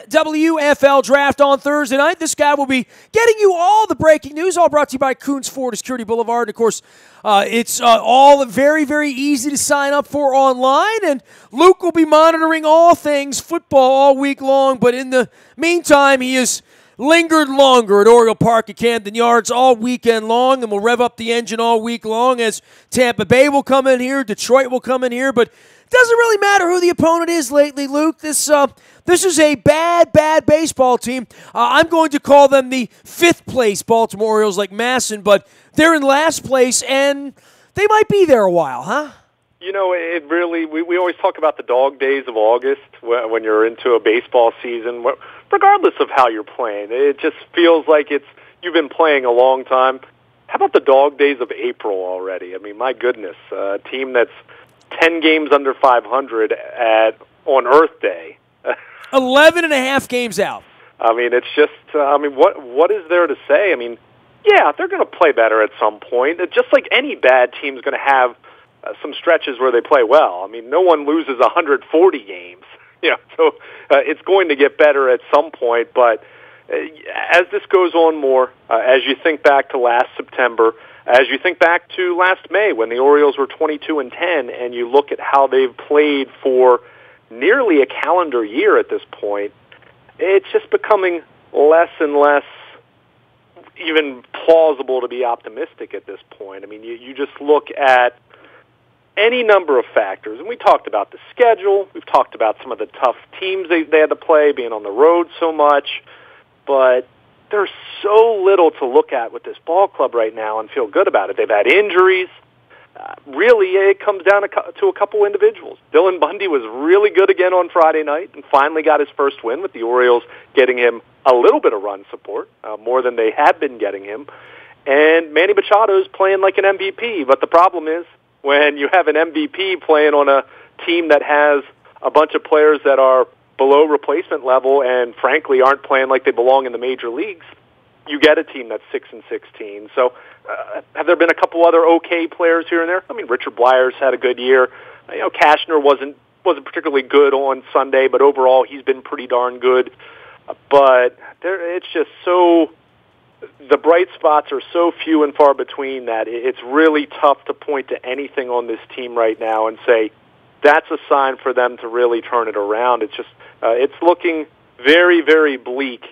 WFL Draft on Thursday night. This guy will be getting you all the breaking news, all brought to you by Coons Ford Security Boulevard. And, of course, it's all very, very easy to sign up for online. And Luke will be monitoring all things football all week long. But in the meantime, he has lingered longer at Oriole Park at Camden Yards all weekend long, and will rev up the engine all week long as Tampa Bay will come in here, Detroit will come in here. But it doesn't really matter who the opponent is lately, Luke. This is a bad baseball team. I'm going to call them the fifth-place Baltimore Orioles like Masson, but they're in last place, and they might be there a while, huh? You know, it really, we always talk about the dog days of August when you're into a baseball season, regardless of how you're playing. It just feels like you've been playing a long time. How about the dog days of April already? I mean, my goodness, a team that's 10 games under 500 on Earth Day. 11 and a half games out. I mean, it's just, what is there to say? I mean, yeah, they're going to play better at some point. It's just like any bad team's going to have some stretches where they play well. I mean, no one loses 140 games. So it's going to get better at some point. But as this goes on more, as you think back to last September, as you think back to last May when the Orioles were 22-10, and you look at how they've played for nearly a calendar year at this point, it's just becoming less and less even plausible to be optimistic at this point. I mean, you just look at any number of factors, and we talked about the schedule, we've talked about some of the tough teams they had to play, being on the road so much, but there's so little to look at with this ball club right now and feel good about it. They've had injuries. Really, it comes down to a couple individuals. Dylan Bundy was really good again on Friday night and finally got his first win, with the Orioles getting him a little bit of run support, more than they had been getting him. And Manny Machado's playing like an MVP. But the problem is, when you have an MVP playing on a team that has a bunch of players that are below replacement level and, frankly, aren't playing like they belong in the major leagues, you get a team that's 6-16. So have there been a couple other okay players here and there? I mean, Richard Blyers had a good year. Cashner wasn't particularly good on Sunday, but overall he's been pretty darn good. But it's just so, the bright spots are so few and far between that it's really tough to point to anything on this team right now and say that's a sign for them to really turn it around. It's just it's looking very, very bleak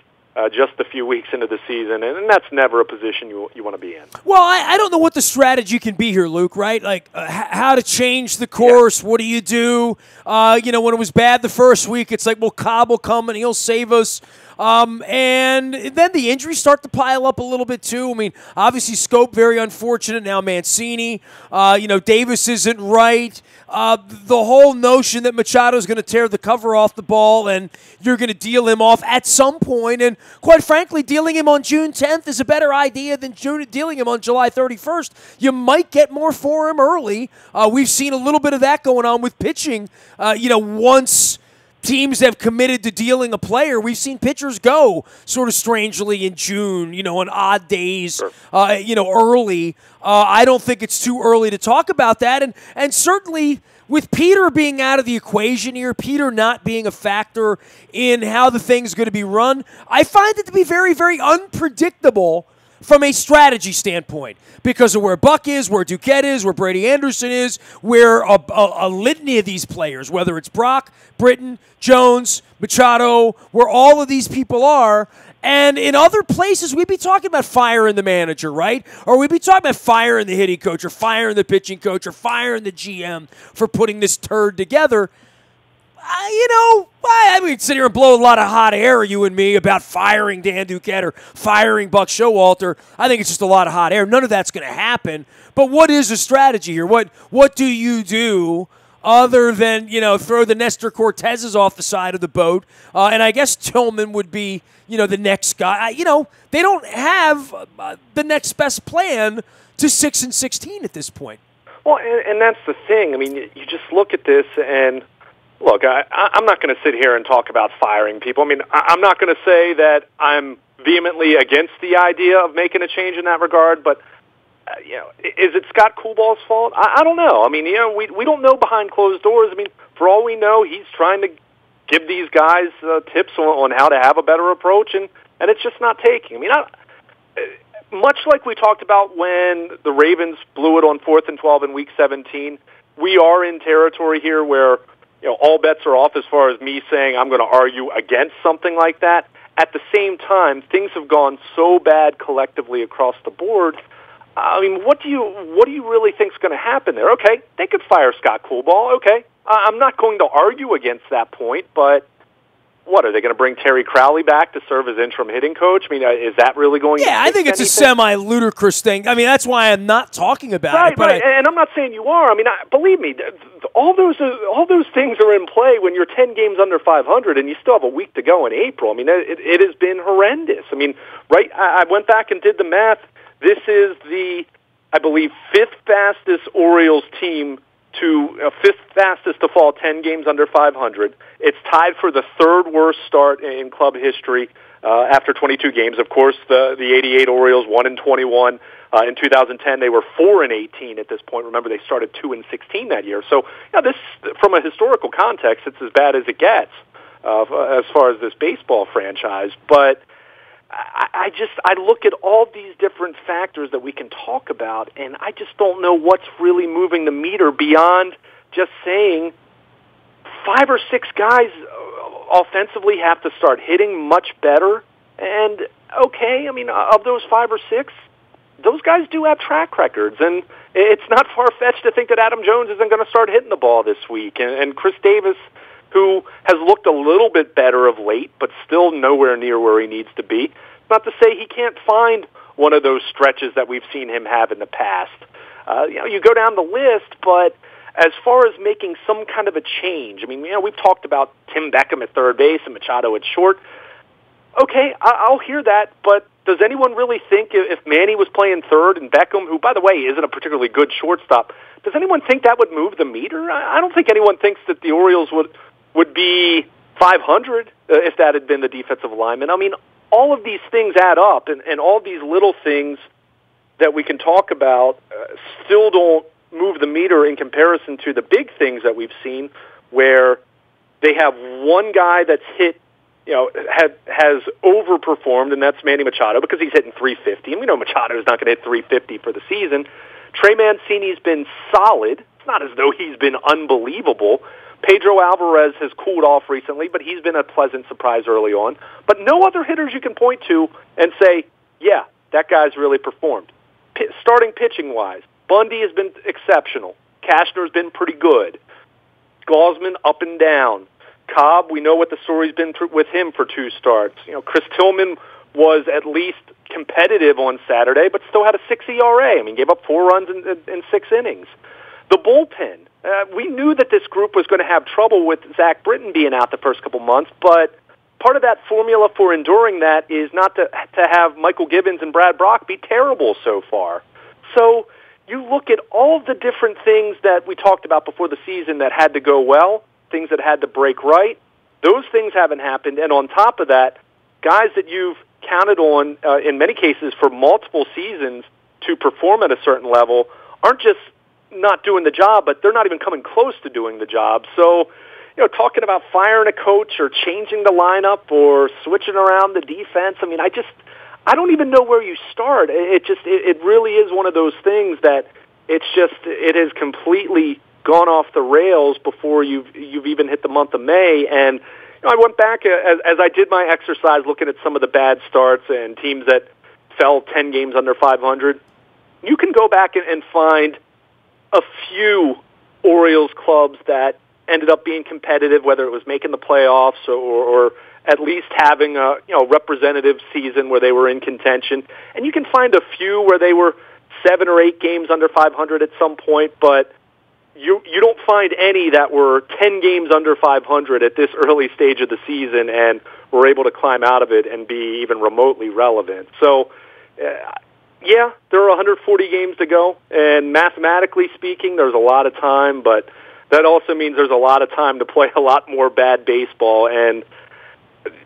just a few weeks into the season, and that's never a position you want to be in. Well, I don't know what the strategy can be here, Luke, right? Like, how to change the course. Yeah. What do you do? When it was bad the first week, it's like, well, Cobb will come and he'll save us. And then the injuries start to pile up a little bit, too. I mean, obviously, Scope, very unfortunate. Now Mancini, Davis isn't right. The whole notion that Machado's going to tear the cover off the ball and you're going to deal him off at some point, and quite frankly, dealing him on June 10th is a better idea than dealing him on July 31st. You might get more for him early. We've seen a little bit of that going on with pitching. Once teams have committed to dealing a player, we've seen pitchers go sort of strangely in June, on odd days, early. I don't think it's too early to talk about that. And certainly with Peter being out of the equation here, Peter not being a factor in how the thing's going to be run, I find it to be very, very unpredictable from a strategy standpoint, because of where Buck is, where Duquette is, where Brady Anderson is, where a litany of these players, whether it's Brock, Britton, Jones, Machado, where all of these people are. And in other places, we'd be talking about firing the manager, right? Or we'd be talking about firing the hitting coach, or firing the pitching coach, or firing the GM for putting this turd together. I mean, sit here and blow a lot of hot air, you and me, about firing Dan Duquette or firing Buck Showalter. I think it's just a lot of hot air. None of that's going to happen. But what is the strategy here? What do you do other than, throw the Nestor Cortezes off the side of the boat? And I guess Tillman would be, the next guy. They don't have the next best plan to 6-16 at this point. Well, and that's the thing. I mean, you just look at this and, look, I'm not going to sit here and talk about firing people. I mean, I'm not going to say that I'm vehemently against the idea of making a change in that regard, but, is it Scott Coolball's fault? I don't know. I mean, we don't know behind closed doors. I mean, for all we know, he's trying to give these guys tips on how to have a better approach, and it's just not taking. I mean, much like we talked about when the Ravens blew it on 4th and 12 in Week 17, we are in territory here where all bets are off as far as me saying I'm going to argue against something like that. At the same time, things have gone so bad collectively across the board. I mean, what do you really think is going to happen there? Okay, they could fire Scott Coolball. Okay, I'm not going to argue against that point, but what, are they going to bring Terry Crowley back to serve as interim hitting coach? I mean, is that really going to Yeah, I think it's anything? a semi-ludicrous thing. I mean, that's why I'm not talking about it. Right. And I'm not saying you are. I mean, believe me, all those things are in play when you're 10 games under 500 and you still have a week to go in April. I mean, it has been horrendous. I mean, right, I went back and did the math. This is the, I believe, fifth fastest Orioles team fifth fastest to fall 10 games under 500. It's tied for the third worst start in club history after 22 games. Of course, the 88 Orioles 1-21. In 2010, they were 4-18 at this point. Remember, they started 2-16 that year. So, this, from a historical context, it's as bad as it gets as far as this baseball franchise. But I look at all these different factors that we can talk about, and I just don't know what's really moving the meter beyond just saying 5 or 6 guys offensively have to start hitting much better. And, okay, I mean, of those 5 or 6, those guys do have track records, and it's not far-fetched to think that Adam Jones isn't going to start hitting the ball this week. And Chris Davis, who has looked a little bit better of late, but still nowhere near where he needs to be. Not to say he can't find one of those stretches that we've seen him have in the past. You go down the list, but as far as making some kind of a change, I mean, we've talked about Tim Beckham at third base and Machado at short. Okay, I'll hear that, but does anyone really think if Manny was playing third and Beckham, who, by the way, isn't a particularly good shortstop, does anyone think that would move the meter? I don't think anyone thinks that the Orioles would be 500 if that had been the defensive lineman. I mean, all of these things add up, and all these little things that we can talk about still don't move the meter in comparison to the big things that we've seen where they have one guy that's hit, has overperformed, and that's Manny Machado because he's hitting 350, and we know Machado is not going to hit 350 for the season. Trey Mancini's been solid. It's not as though he's been unbelievable. Pedro Alvarez has cooled off recently, but he's been a pleasant surprise early on. But no other hitters you can point to and say, yeah, that guy's really performed. Starting pitching-wise, Bundy has been exceptional. Cashner's been pretty good. Gaussman up and down. Cobb, we know what the story's been with him for 2 starts. Chris Tillman was at least competitive on Saturday, but still had a 6 ERA. I mean, gave up 4 runs in 6 innings. The bullpen. We knew that this group was going to have trouble with Zach Britton being out the first couple months, but part of that formula for enduring that is not to have Michael Gibbons and Brad Brock be terrible so far. So you look at all the different things that we talked about before the season that had to go well, things that had to break right. Those things haven't happened, and on top of that, guys that you've counted on, in many cases, for multiple seasons to perform at a certain level aren't just not doing the job, but they're not even coming close to doing the job. So, talking about firing a coach or changing the lineup or switching around the defense, I mean, I don't even know where you start. It really is one of those things that it has completely gone off the rails before you've even hit the month of May. And I went back as I did my exercise looking at some of the bad starts and teams that fell 10 games under 500. You can go back and find a few Orioles clubs that ended up being competitive, whether it was making the playoffs or at least having a representative season where they were in contention. And you can find a few where they were 7 or 8 games under 500 at some point, but you don't find any that were 10 games under 500 at this early stage of the season and were able to climb out of it and be even remotely relevant. So, yeah, there are 140 games to go, and mathematically speaking, there's a lot of time, but that also means there's a lot of time to play a lot more bad baseball. And,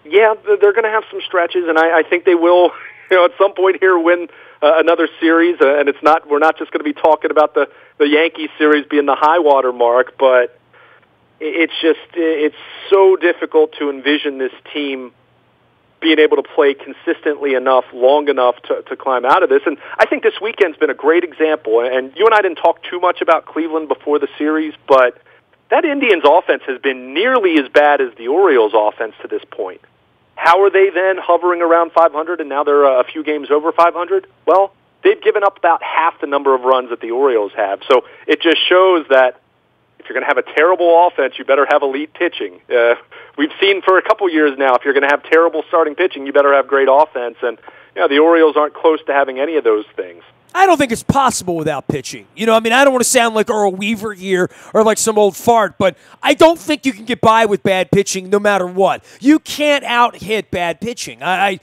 yeah, they're going to have some stretches, and I think they will, at some point here win another series. And we're not just going to be talking about the Yankees series being the high water mark, but it's so difficult to envision this team being able to play consistently enough, long enough to climb out of this. And I think this weekend's been a great example. And you and I didn't talk too much about Cleveland before the series, but that Indians offense has been nearly as bad as the Orioles offense to this point. How are they then hovering around 500 and now they're a few games over 500? Well, they've given up about half the number of runs that the Orioles have. So it just shows that if you're going to have a terrible offense, you better have elite pitching. We've seen for a couple years now, if you're going to have terrible starting pitching, you better have great offense. And the Orioles aren't close to having any of those things. I don't think it's possible without pitching. I don't want to sound like Earl Weaver here or like some old fart, but I don't think you can get by with bad pitching no matter what. You can't out-hit bad pitching. I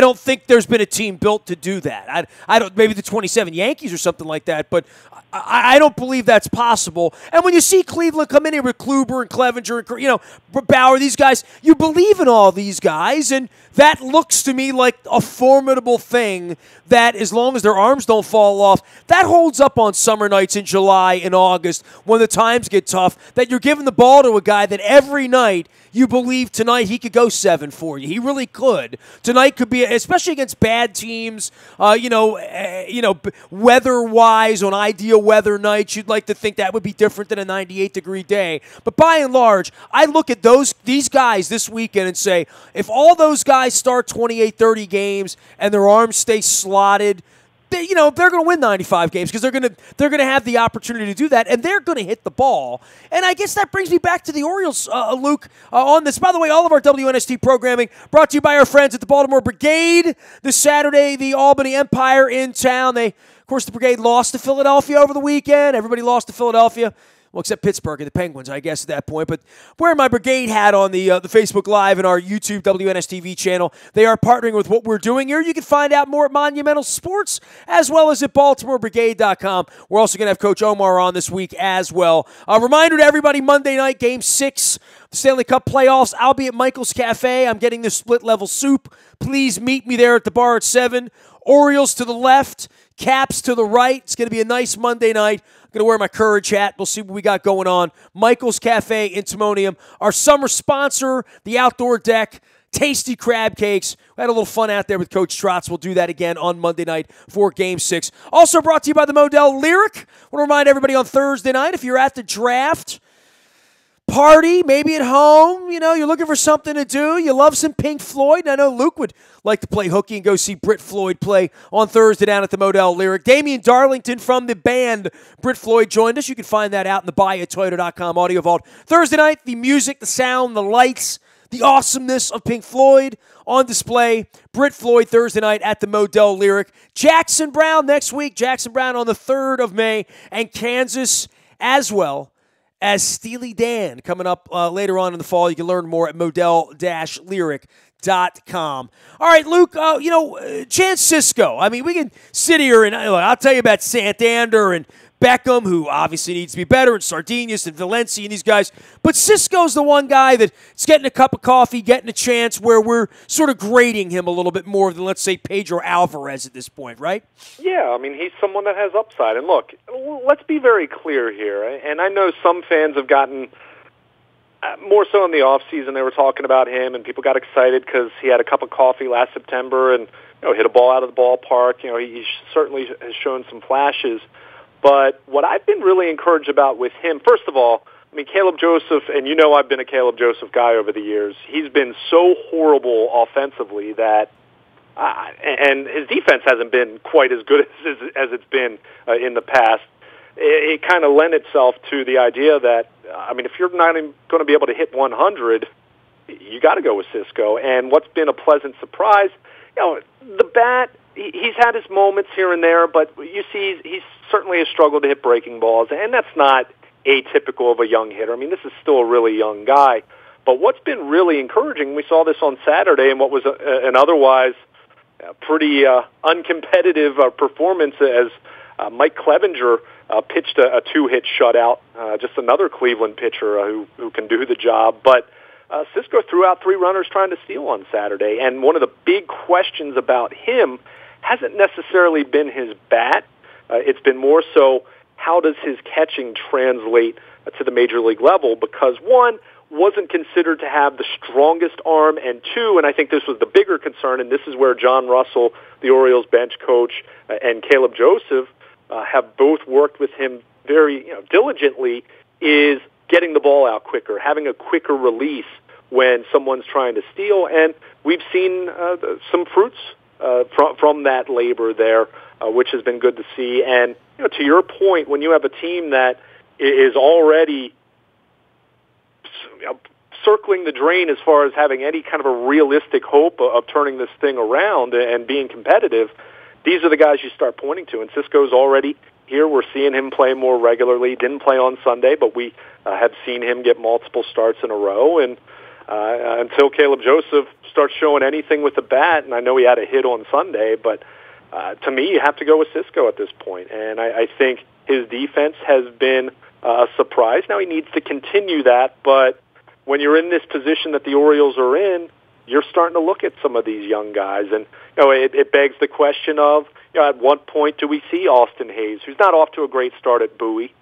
don't think there's been a team built to do that. I don't. Maybe the 27 Yankees or something like that, but I don't believe that's possible. And when you see Cleveland come in here with Kluber and Clevenger and Bauer, these guys, you believe in all these guys, and that looks to me like a formidable thing that, as long as their arms don't fall off, that holds up on summer nights in July and August when the times get tough, that you're giving the ball to a guy that every night you believe tonight he could go 7 for you. He really could. Tonight could be, especially against bad teams, weather-wise, on ideal weather nights, you'd like to think that would be different than a 98-degree day. But by and large, I look at these guys this weekend and say, if all those guys start 28, 30 games and their arms stay slotted, they're going to win 95 games because they're going to have the opportunity to do that, and they're going to hit the ball. And I guess that brings me back to the Orioles, Luke, on this. By the way, all of our WNST programming brought to you by our friends at the Baltimore Brigade. This Saturday, the Albany Empire in town. Of course, the Brigade lost to Philadelphia over the weekend. Everybody lost to Philadelphia. Well, except Pittsburgh and the Penguins, I guess, at that point. But wearing my Brigade hat on the Facebook Live and our YouTube WNSTV channel. They are partnering with what we're doing here. You can find out more at Monumental Sports as well as at BaltimoreBrigade.com. We're also going to have Coach Omar on this week as well. A reminder to everybody, Monday night, Game 6, the Stanley Cup playoffs. I'll be at Michael's Cafe. I'm getting the split-level soup. Please meet me there at the bar at 7. Orioles to the left, Caps to the right. It's going to be a nice Monday night. I'm going to wear my Courage hat. We'll see what we got going on. Michael's Cafe in Timonium. Our summer sponsor, the Outdoor Deck, tasty crab cakes. We had a little fun out there with Coach Trotz. We'll do that again on Monday night for Game 6. Also brought to you by the Modell Lyric. I want to remind everybody on Thursday night, if you're at the draft party, maybe at home, you're looking for something to do. You love some Pink Floyd. And I know Luke would like to play hooky and go see Britt Floyd play on Thursday down at the Modell Lyric. Damian Darlington from the band Britt Floyd joined us. You can find that out in the buyatoyota.com audio vault. Thursday night, the music, the sound, the lights, the awesomeness of Pink Floyd on display. Britt Floyd Thursday night at the Modell Lyric. Jackson Brown next week. Jackson Brown on the 3rd of May. And Kansas as well as Steely Dan coming up later on in the fall. You can learn more at modell-lyric.com. All right, Luke, Chance Cisco. I mean, we can sit here and I'll tell you about Santander and Beckham, who obviously needs to be better, and Sardinius and Valencia and these guys. But Cisco's the one guy that's getting a cup of coffee, getting a chance where we're sort of grading him a little bit more than, let's say, Pedro Alvarez at this point, right? Yeah, I mean, he's someone that has upside. And look, let's be very clear here. And I know some fans have gotten more so in the offseason. They were talking about him, and people got excited because he had a cup of coffee last September and hit a ball out of the ballpark. He certainly has shown some flashes. But what I've been really encouraged about with him, first of all, I mean, Caleb Joseph, and I've been a Caleb Joseph guy over the years. He's been so horrible offensively that, and his defense hasn't been quite as good as it's been in the past. It kind of lent itself to the idea that, I mean, if you're not even going to be able to hit 100, you got to go with Cisco. And what's been a pleasant surprise, the bat, he's had his moments here and there, but you see he's certainly has struggled to hit breaking balls, and that's not atypical of a young hitter. I mean, this is still a really young guy. But what's been really encouraging, we saw this on Saturday in what was an otherwise pretty uncompetitive performance as Mike Clevenger pitched a 2-hit shutout, just another Cleveland pitcher who can do the job. But Cisco threw out 3 runners trying to steal on Saturday, and one of the big questions about him hasn't necessarily been his bat. It's been more so how does his catching translate to the major league level? Because one, wasn't considered to have the strongest arm, and two, and I think this was the bigger concern, and this is where John Russell, the Orioles bench coach, and Caleb Joseph have both worked with him very diligently, is getting the ball out quicker, having a quicker release when someone's trying to steal, and we've seen some fruits from that labor there, which has been good to see. And to your point, when you have a team that is already circling the drain as far as having any kind of a realistic hope of turning this thing around and being competitive, these are the guys you start pointing to. And Cisco's already here. We're seeing him play more regularly. Didn't play on Sunday, but we have seen him get multiple starts in a row. And until Caleb Joseph starts showing anything with the bat, and I know he had a hit on Sunday, but to me, you have to go with Cisco at this point. And I think his defense has been a surprise. Now he needs to continue that, but when you're in this position that the Orioles are in, you're starting to look at some of these young guys, and it begs the question of at what point do we see Austin Hayes, who's not off to a great start at Bowie,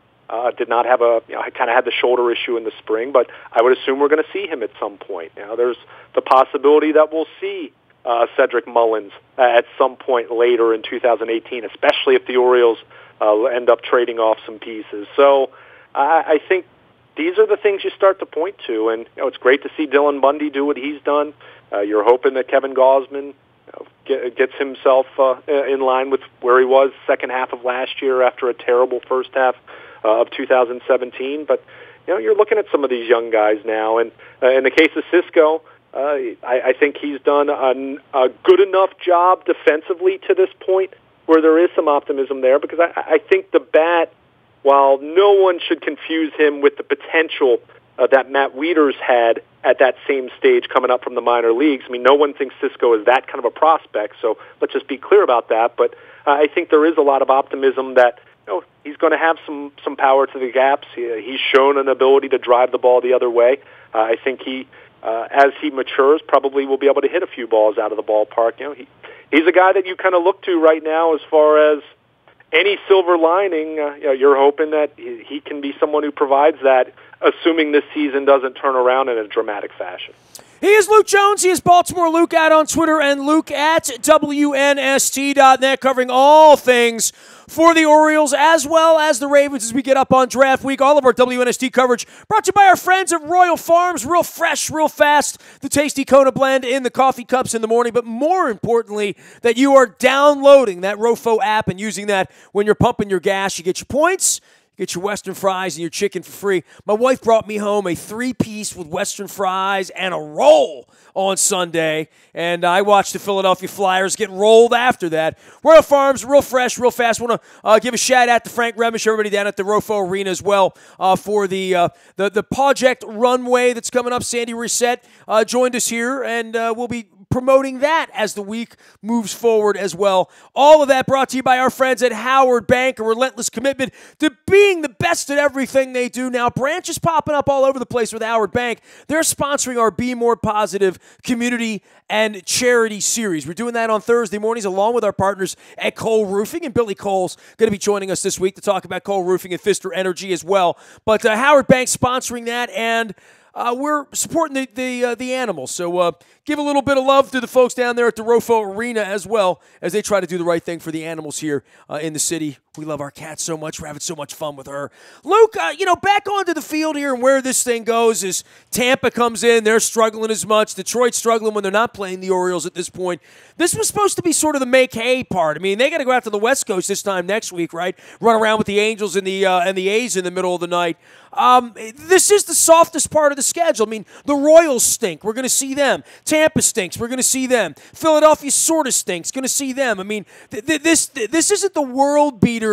did not have kind of had the shoulder issue in the spring, but I would assume we're going to see him at some point. There's the possibility that we'll see Cedric Mullins at some point later in 2018, especially if the Orioles end up trading off some pieces. So I think these are the things you start to point to, and it's great to see Dylan Bundy do what he's done. You're hoping that Kevin Gausman gets himself in line with where he was second half of last year after a terrible first half of 2017. But you're looking at some of these young guys now, and in the case of Cisco, I think he's done a good enough job defensively to this point where there is some optimism there, because I think the bat, while no one should confuse him with the potential that Matt Wieters had at that same stage coming up from the minor leagues. I mean, no one thinks Cisco is that kind of a prospect, so let's just be clear about that. But I think there is a lot of optimism that he's going to have some power to the gaps. He's shown an ability to drive the ball the other way. I think he, as he matures, probably will be able to hit a few balls out of the ballpark. He's a guy that you kind of look to right now as far as any silver lining. You're hoping that he can be someone who provides that, assuming this season doesn't turn around in a dramatic fashion. He is Luke Jones. He is Baltimore Luke out on Twitter, and Luke at WNST.net, covering all things for the Orioles as well as the Ravens as we get up on draft week. All of our WNST coverage brought to you by our friends at Royal Farms. Real fresh, real fast. The tasty Kona blend in the coffee cups in the morning. But more importantly, that you are downloading that Rofo app and using that when you're pumping your gas. You get your points. Get your Western fries and your chicken for free. My wife brought me home a 3-piece with Western fries and a roll on Sunday, and I watched the Philadelphia Flyers get rolled after that. Royal Farms, real fresh, real fast. Want to give a shout-out to Frank Remish, everybody down at the Rofo Arena as well for the project runway that's coming up. Sandy Reset joined us here, and we'll be promoting that as the week moves forward as well. All of that brought to you by our friends at Howard Bank, a relentless commitment to being the best at everything they do. Now, branches popping up all over the place with Howard Bank. They're sponsoring our Be More Positive community and charity series. We're doing that on Thursday mornings along with our partners at Cole Roofing, and Billy Cole's going to be joining us this week to talk about Cole Roofing and Pfister Energy as well. But Howard Bank sponsoring that, and we're supporting the animals. So give a little bit of love to the folks down there at the Rofo Arena as well as they try to do the right thing for the animals here in the city. We love our cat so much. We're having so much fun with her. Luke, back onto the field here and where this thing goes is Tampa comes in. They're struggling as much. Detroit's struggling when they're not playing the Orioles at this point. This was supposed to be sort of the make hay part. I mean, they got to go out to the West Coast this time next week, right? Run around with the Angels and the A's in the middle of the night. This is the softest part of the schedule. I mean, the Royals stink. We're going to see them. Tampa stinks. We're going to see them. Philadelphia sort of stinks. Going to see them. I mean, this isn't the world beater,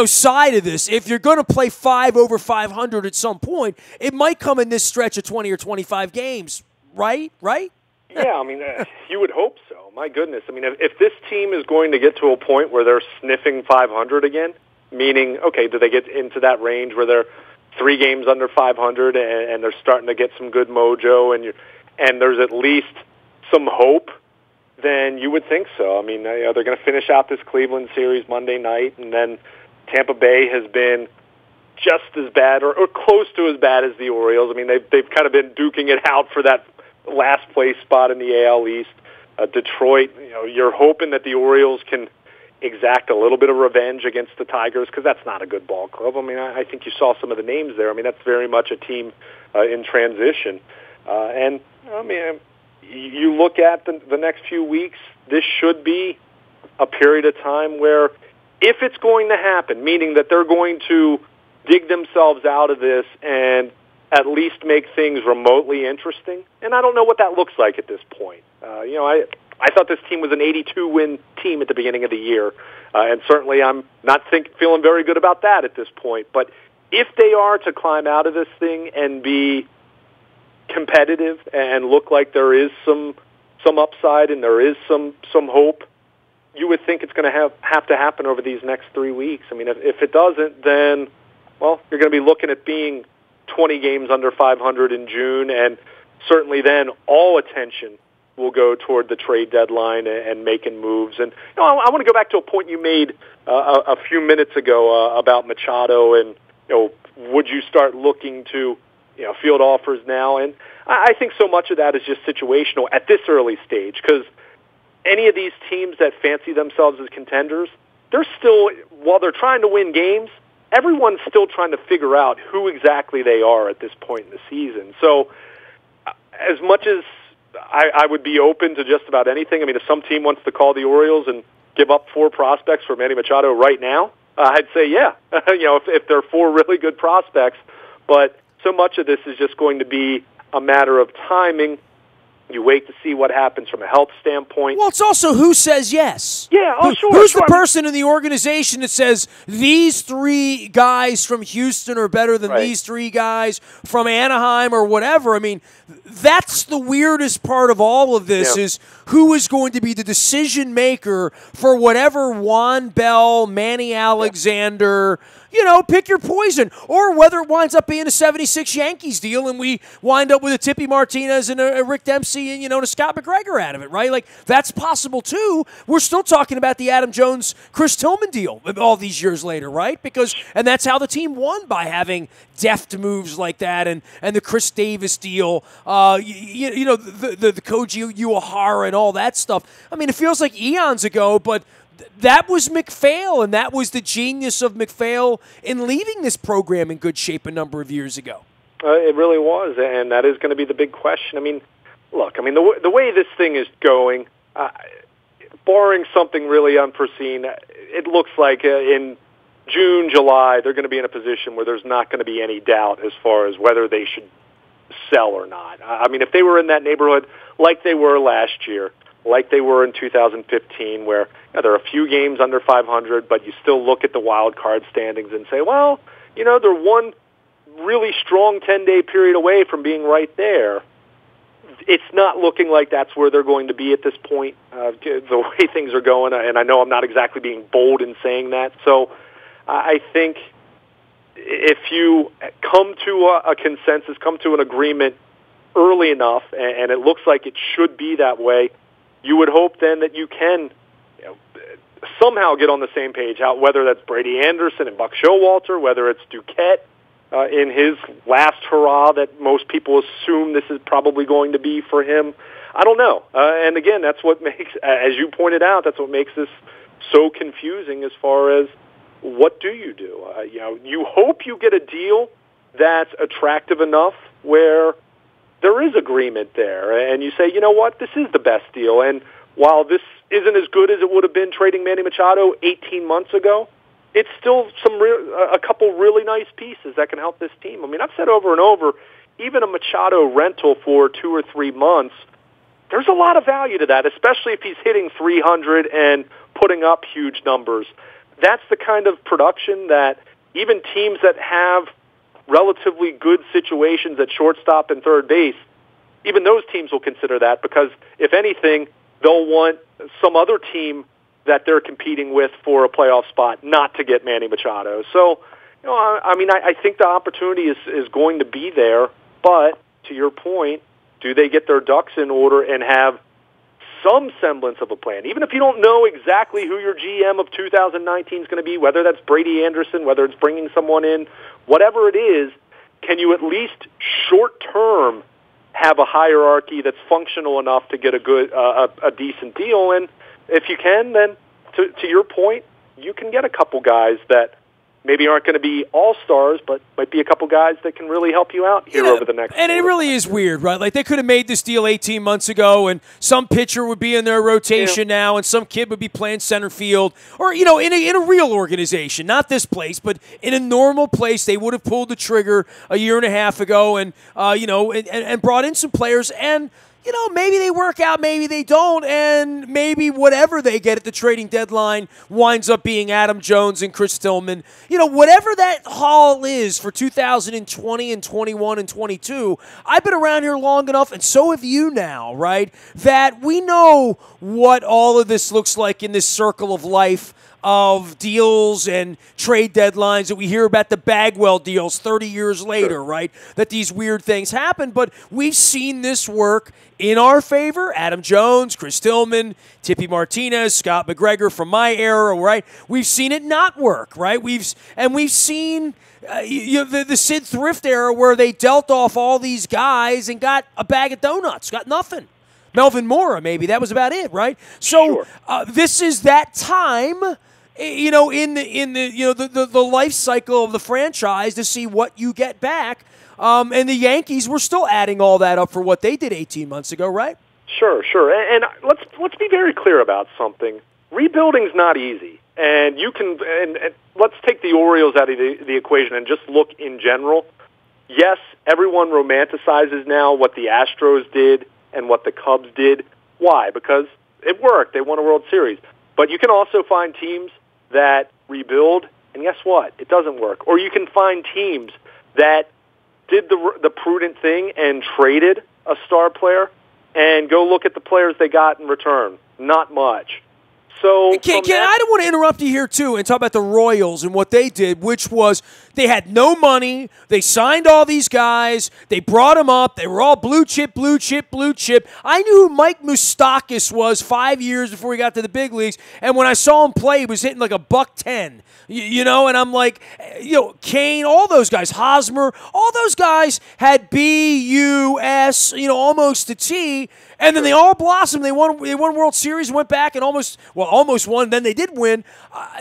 side of this. If you're going to play 5 over 500 at some point, it might come in this stretch of 20 or 25 games, right? Yeah, I mean, you would hope so. My goodness. I mean, if this team is going to get to a point where they're sniffing 500 again, meaning, okay, do they get into that range where they're 3 games under 500 and they're starting to get some good mojo and there's at least some hope, then you would think so. I mean, they're going to finish out this Cleveland series Monday night and then Tampa Bay has been just as bad or close to as bad as the Orioles. I mean, they've kind of been duking it out for that last place spot in the AL East. Detroit, you're hoping that the Orioles can exact a little bit of revenge against the Tigers, because that's not a good ball club. I mean, I think you saw some of the names there. I mean, that's very much a team in transition. And, I mean, you look at the next few weeks, this should be a period of time where, if it's going to happen, meaning that they're going to dig themselves out of this and at least make things remotely interesting, and I don't know what that looks like at this point. I thought this team was an 82-win team at the beginning of the year, and certainly I'm not feeling very good about that at this point. But if they are to climb out of this thing and be competitive and look like there is some upside and there is some hope, you would think it's going to have to happen over these next 3 weeks. I mean, if it doesn't, then, well, you're going to be looking at being 20 games under 500 in June, and certainly then all attention will go toward the trade deadline and making moves. And I want to go back to a point you made a few minutes ago about Machado, and would you start looking to field offers now? And I think so much of that is just situational at this early stage, because any of these teams that fancy themselves as contenders, they're still, while they're trying to win games, everyone's still trying to figure out who exactly they are at this point in the season. So as much as I would be open to just about anything, I mean, if some team wants to call the Orioles and give up 4 prospects for Manny Machado right now, I'd say, yeah, if they're 4 really good prospects. But so much of this is just going to be a matter of timing. You wait to see what happens from a health standpoint. Well, it's also who says yes. Yeah, sure. Who's the person in the organization that says these 3 guys from Houston are better than these 3 guys from Anaheim or whatever? I mean, that's the weirdest part of all of this, is who is going to be the decision maker for whatever Juan Bell, Manny Alexander, pick your poison, or whether it winds up being a 76 Yankees deal and we wind up with a Tippy Martinez and a Rick Dempsey and, a Scott McGregor out of it, right? Like, that's possible too. We're still talking about the Adam Jones, Chris Tillman deal all these years later, right? And that's how the team won, by having deft moves like that, and the Chris Davis deal, the Koji Uehara and all that stuff. I mean, it feels like eons ago, but that was McPhail, and that was the genius of McPhail in leaving this program in good shape a number of years ago. It really was, and that is going to be the big question. I mean, look, the way this thing is going, barring something really unforeseen, it looks like in June, July, they're going to be in a position where there's not going to be any doubt as far as whether they should sell or not. I mean, if they were in that neighborhood like they were last year, like they were in 2015, where there are a few games under 500, but you still look at the wild card standings and say, well, they're one really strong 10-day period away from being right there. It's not looking like that's where they're going to be at this point, the way things are going, and I know I'm not exactly being bold in saying that. So I think if you come to a consensus, come to an agreement early enough, and it looks like it should be that way, you would hope then that you can somehow get on the same page, whether that's Brady Anderson and Buck Showalter, whether it's Duquette in his last hurrah that most people assume this is probably going to be for him. I don't know. And again, that's what makes, as you pointed out, that's what makes this so confusing as far as what do you do? You hope you get a deal that's attractive enough where there is agreement there, and you say, you know what, this is the best deal. And while this isn't as good as it would have been trading Manny Machado 18 months ago, it's still a couple really nice pieces that can help this team. I mean, I've said over and over, even a Machado rental for 2 or 3 months, there's a lot of value to that, especially if he's hitting 300 and putting up huge numbers. That's the kind of production that even teams that have relatively good situations at shortstop and third base, even those teams will consider that, because if anything, they'll want some other team that they're competing with for a playoff spot not to get Manny Machado. So, I think the opportunity is going to be there, but to your point, do they get their ducks in order and have some semblance of a plan. Even if you don't know exactly who your GM of 2019 is going to be, whether that's Brady Anderson, whether it's bringing someone in, whatever it is, can you at least short-term have a hierarchy that's functional enough to get a decent deal? And if you can, then to your point, you can get a couple guys that maybe aren't going to be all-stars, but might be a couple guys that can really help you out here over the next. And it really is weird, right? Like, they could have made this deal 18 months ago, and some pitcher would be in their rotation now, and some kid would be playing center field. Or, in a real organization, not this place, but in a normal place, they would have pulled the trigger a year and a half ago and brought in some players. And maybe they work out, maybe they don't, and maybe whatever they get at the trading deadline winds up being Adam Jones and Chris Tillman. Whatever that haul is for 2020 and 21 and 22, I've been around here long enough, and so have you now, right, that we know what all of this looks like in this circle of life of deals and trade deadlines that we hear about, the Bagwell deals 30 years later, right, that these weird things happen. But we've seen this work in our favor. Adam Jones, Chris Tillman, Tippy Martinez, Scott McGregor from my era, right? We've seen it not work, right? We've seen the Sid Thrift era where they dealt off all these guys and got a bag of donuts, got nothing. Melvin Mora, maybe. That was about it, right? So this is that time, in the life cycle of the franchise to see what you get back. And the Yankees were still adding all that up for what they did 18 months ago, right? Sure. And let's be very clear about something. Rebuilding's not easy. And you can and let's take the Orioles out of the equation and just look in general. Yes, everyone romanticizes now what the Astros did and what the Cubs did. Why? Because it worked. They won a World Series. But you can also find teams that rebuild, and guess what? It doesn't work. Or you can find teams that did the prudent thing and traded a star player, and go look at the players they got in return. Not much. So I don't want to interrupt you here, too, and talk about the Royals and what they did, which was they had no money. They signed all these guys. They brought them up. They were all blue chip, blue chip, blue chip. I knew who Mike Moustakas was 5 years before he got to the big leagues, and when I saw him play, he was hitting like a $110. And I'm like, Kane, all those guys, Hosmer, all those guys had B-U-S, almost to T, and then they all blossomed. They won World Series, went back and almost won. Then they did win.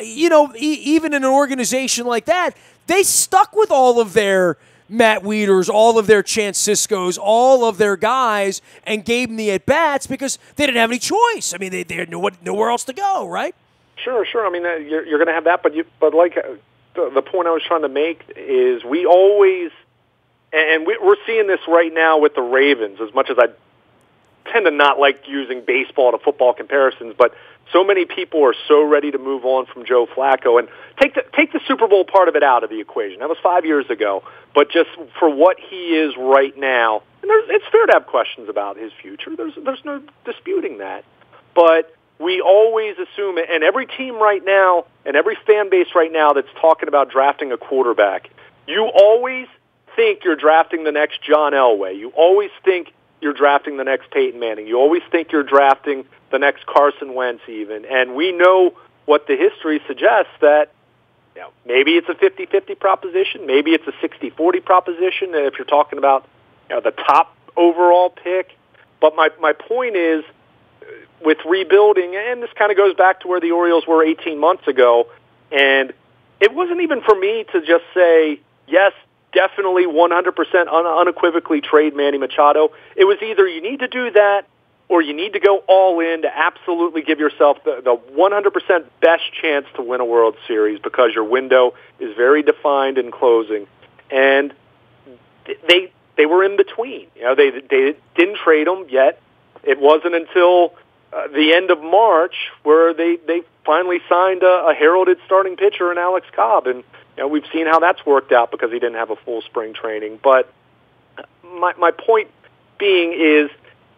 Even in an organization like that, they stuck with all of their Matt Wieters, all of their Chance Siscos, all of their guys, and gave them the at-bats because they didn't have any choice. I mean, they had nowhere else to go, right? Sure. I mean, you're going to have that, but like the point I was trying to make is we always, and we're seeing this right now with the Ravens, as much as I tend to not like using baseball to football comparisons, but so many people are so ready to move on from Joe Flacco. And take the Super Bowl part of it out of the equation. That was 5 years ago. But just for what he is right now, and it's fair to have questions about his future. There's no disputing that. But we always assume, and every team right now, and every fan base right now that's talking about drafting a quarterback, you always think you're drafting the next John Elway. You always think you're drafting the next Peyton Manning. You always think you're drafting the next Carson Wentz even. And we know what the history suggests, that maybe it's a 50-50 proposition, maybe it's a 60-40 proposition if you're talking about the top overall pick. But my point is, with rebuilding, and this kind of goes back to where the Orioles were 18 months ago, and it wasn't even for me to just say, yes, definitely 100% unequivocally trade Manny Machado. It was either you need to do that or you need to go all in to absolutely give yourself the 100% best chance to win a World Series, because your window is very defined in closing. And they were in between. They didn't trade him yet. It wasn't until the end of March where they finally signed a heralded starting pitcher in Alex Cobb. And we've seen how that's worked out because he didn't have a full spring training. But my point being is,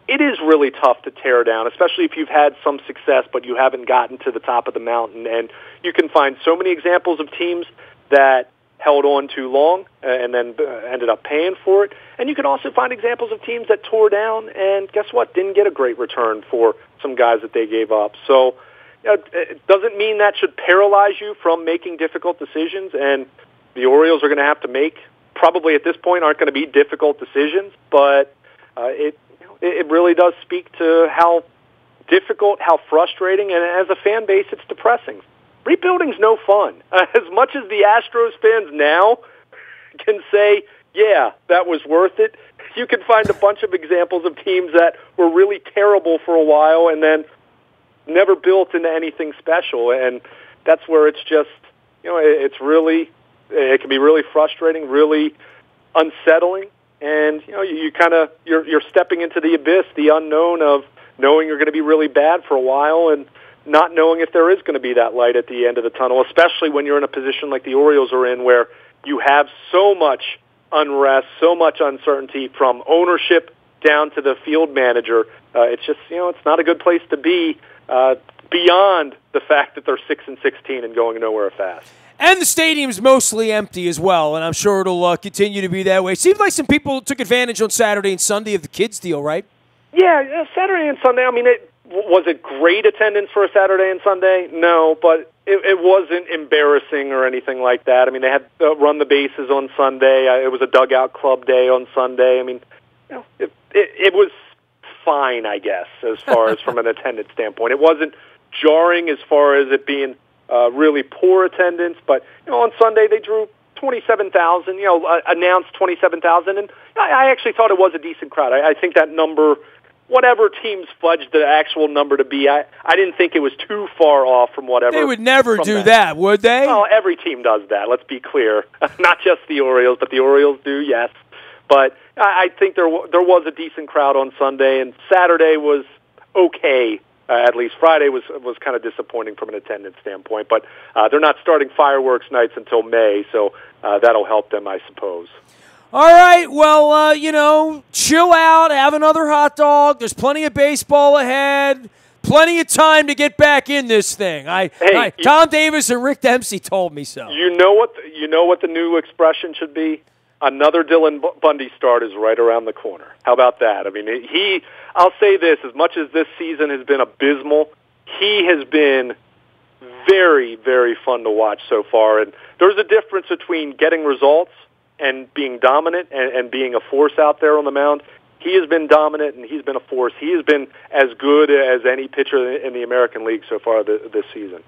it is really tough to tear down, especially if you've had some success but you haven't gotten to the top of the mountain. And you can find so many examples of teams that held on too long and then ended up paying for it. And you can also find examples of teams that tore down and, guess what, didn't get a great return for some guys that they gave up. So it doesn't mean that should paralyze you from making difficult decisions, and the Orioles are going to have to make, probably at this point, aren't going to be difficult decisions, but it really does speak to how difficult, how frustrating, and as a fan base, it's depressing. Rebuilding's no fun. As much as the Astros fans now can say, yeah, that was worth it, you can find a bunch of examples of teams that were really terrible for a while and then never built into anything special. And that's where it's just, it can be really frustrating, really unsettling. And, you're stepping into the abyss, the unknown of knowing you're going to be really bad for a while and not knowing if there is going to be that light at the end of the tunnel, especially when you're in a position like the Orioles are in where you have so much unrest, so much uncertainty from ownership down to the field manager. It's just, it's not a good place to be beyond the fact that they're 6-16 and going nowhere fast. And the stadium's mostly empty as well, and I'm sure it'll continue to be that way. Seems like some people took advantage on Saturday and Sunday of the kids' deal, right? Yeah, Saturday and Sunday. I mean, was it great attendance for a Saturday and Sunday? No, but it wasn't embarrassing or anything like that. I mean, they had run the bases on Sunday. It was a dugout club day on Sunday. I mean, it was fine, I guess, as far as from an attendance standpoint. It wasn't jarring as far as it being really poor attendance, but on Sunday they drew 27,000. Announced 27,000, and I actually thought it was a decent crowd. I think that number, whatever teams fudged the actual number to be, I didn't think it was too far off from whatever. They would never do that, would they? Well, every team does that, let's be clear. Not just the Orioles, but the Orioles do, yes. But I think there was a decent crowd on Sunday, and Saturday was okay. At least Friday was kind of disappointing from an attendance standpoint. But they're not starting fireworks nights until May, so that'll help them, I suppose. All right, well, chill out, have another hot dog. There's plenty of baseball ahead, plenty of time to get back in this thing. Tom Davis and Rick Dempsey told me so. You know what the new expression should be? Another Dylan Bundy start is right around the corner. How about that? I mean, I'll say this, as much as this season has been abysmal, he has been very, very fun to watch so far. And there's a difference between getting results and being dominant and being a force out there on the mound. He has been dominant, and he's been a force. He has been as good as any pitcher in the American League so far this season.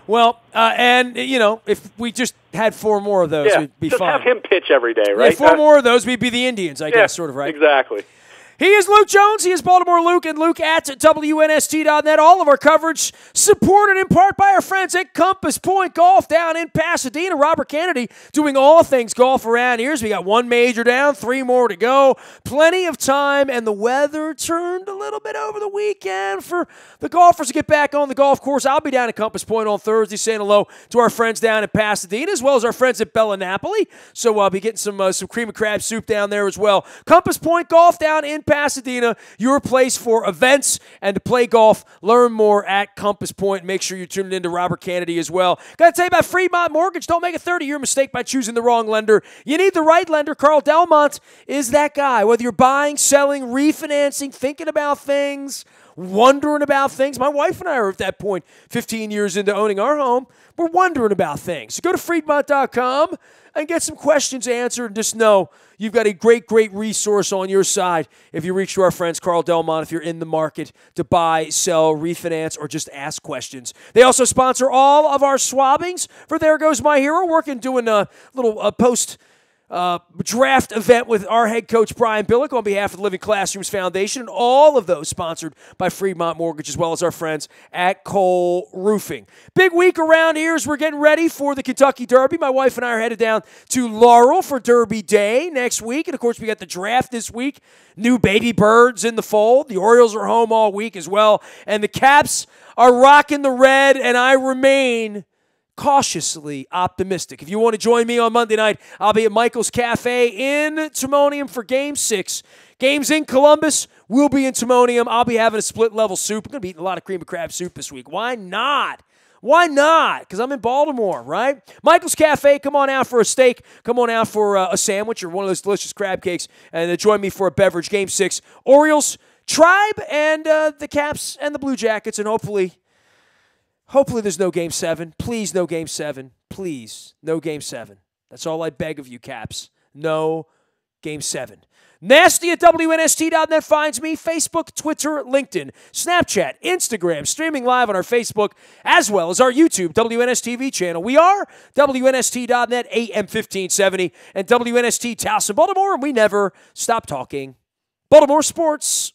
Well, if we just had four more of those, we'd be just fine. Have him pitch every day, right? Yeah, four more of those, we'd be the Indians, I guess, sort of, right? Exactly. He is Luke Jones. He is Baltimore Luke, and Luke at WNST.net. All of our coverage supported in part by our friends at Compass Point Golf down in Pasadena. Robert Kennedy doing all things golf around here. So we got one major down, 3 more to go. Plenty of time, and the weather turned a little bit over the weekend for the golfers to get back on the golf course. I'll be down at Compass Point on Thursday saying hello to our friends down in Pasadena, as well as our friends at Bella Napoli. So I'll be getting some cream of crab soup down there as well. Compass Point Golf down in Pasadena, your place for events and to play golf. Learn more at Compass Point. Make sure you're tuning in to Robert Kennedy as well. Got to tell you about Fremont Mortgage. Don't make a 30-year mistake by choosing the wrong lender. You need the right lender. Carl Delmont is that guy. Whether you're buying, selling, refinancing, thinking about things, wondering about things. My wife and I are at that point 15 years into owning our home. We're wondering about things. So go to Fremont.com and get some questions answered, and just know you've got a great, great resource on your side if you reach to our friends Carl Delmont if you're in the market to buy, sell, refinance, or just ask questions. They also sponsor all of our swabbings for There Goes My Hero, doing a little post draft event with our head coach Brian Billick on behalf of the Living Classrooms Foundation, and all of those sponsored by Fremont Mortgage, as well as our friends at Cole Roofing. Big week around here as we're getting ready for the Kentucky Derby. My wife and I are headed down to Laurel for Derby Day next week, and of course we got the draft this week. New baby birds in the fold. The Orioles are home all week as well, and the Caps are rocking the red, and I remain cautiously optimistic. If you want to join me on Monday night, I'll be at Michael's Cafe in Timonium for Game 6. Games in Columbus, we'll be in Timonium. I'll be having a split-level soup. I'm going to be eating a lot of cream of crab soup this week. Why not? Why not? Because I'm in Baltimore, right? Michael's Cafe, come on out for a steak. Come on out for a sandwich or one of those delicious crab cakes. And join me for a beverage. Game 6. Orioles, Tribe, and the Caps and the Blue Jackets. And hopefully there's no Game 7. Please, no Game 7. Please, no Game 7. That's all I beg of you, Caps. No Game 7. Nasty at WNST.net finds me. Facebook, Twitter, LinkedIn, Snapchat, Instagram, streaming live on our Facebook, as well as our YouTube, WNSTV channel. We are WNST.net, AM 1570, and WNST Towson, Baltimore, and we never stop talking Baltimore sports.